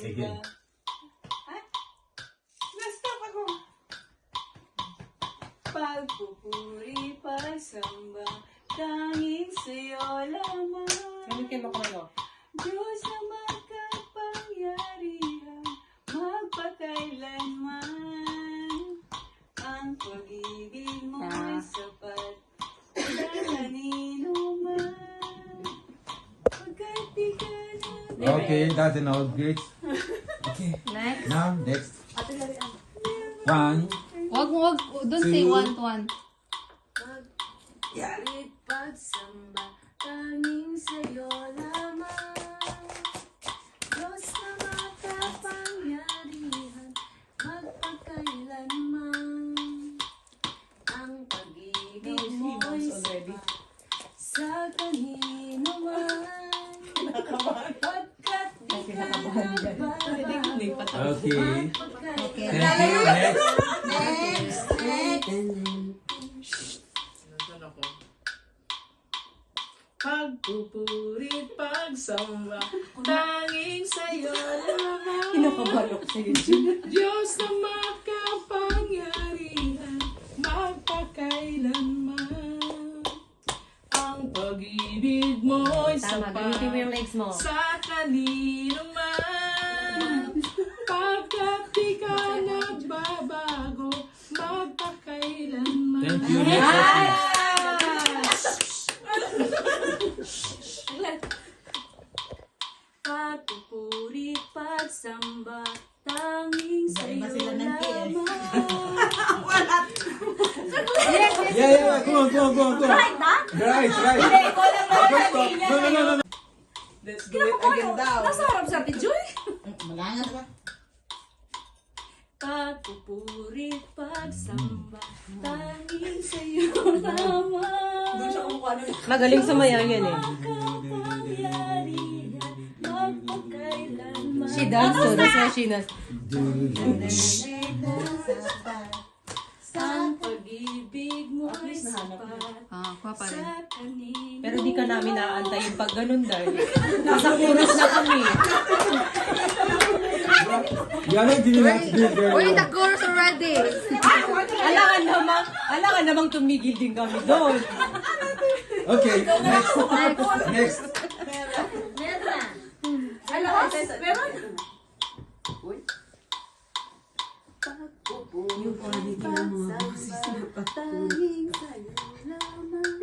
Sige. Na-stop ako. Pagpupuri, pagsamba, tanging sa'yo lamang. Ano kayo makuha? Diyos na makapangyarihan, magpakailanman. Ang pag-ibig mo'y sapat sa kanino man. Pagkat di ka na Okay, that's enough. Great. Okay. Next. Now, next. One. Wag, don't say Two. one. Pagpurit, pagsamba, tanging sa'yo lamang. Diyos na makapangyarihan, magpakailanman. Ang pag-ibig mo'y sapat sa kanino man. Pagkat di ka nagbabago, Okay. Okay. Thank you. Next. Nasaan ako? Pagpupurit, pagsamba, tanging sa'yo lamang. Kinakabalok sa'yo, Jun. Diyos na makapangyarihan, magpakailanman. Ang pag-ibig mo'y Tama, sapat gamitin mo yung legs mo. sa kanino man. Pagkat di ka nagbabago, magpakailanman. Thank you. Next question. Pagpupuri, pagsamba, tanging sa'yo lamang. Yeah. Go on. Right, Right. No. Let's do it again daw. Nasarap sa Joy. Malangat ba? Pagpupuri, pagsamba, tanging sa'yo lamang. Doon siya kumukha nun. Magaling sumayaw yan eh. Makapangyarihan, magpakailanman. She does so. That's why she does. Ang pag-ibig mo'y sapat Kuha pa rin. sa kanino. Pero di ka namin naaantayin pag ganun dahil nasa chorus na kami. Yana didn't have to do it very Wait, the well. chorus already. Alangan namang tumigil din kami doon. Okay, next. Tanging sa'yo lamang,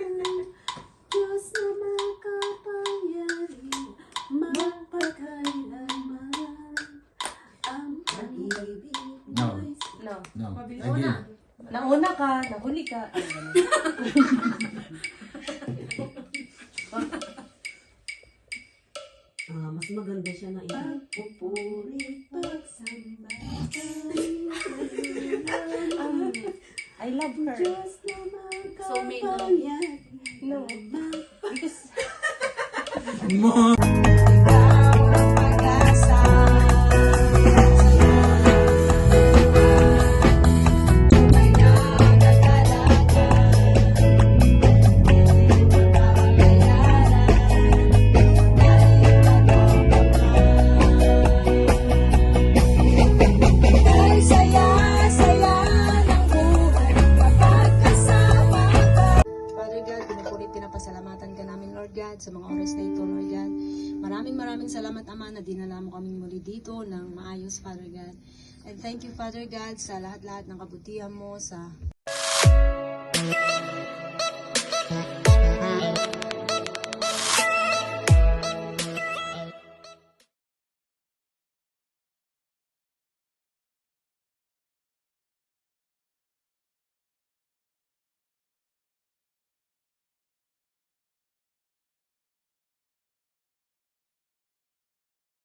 Diyos na makapangyarihan, magpakailanman. Ang pag-ibig No. mo'y No. Again. Nauna ka, nahuli ka. Mas maganda siya na iba. pagpupuri, pagsamba, tanging sa'yo lamang. I love her. Diyos na makapangyarihan, No. Because More. Pinapasalamatan ka namin, Lord God, sa mga oras na ito, Lord God. Maraming salamat, Ama, na dinala mo kaming muli dito ng maayos, Father God. And thank you, Father God, sa lahat-lahat ng kabutihan mo, sa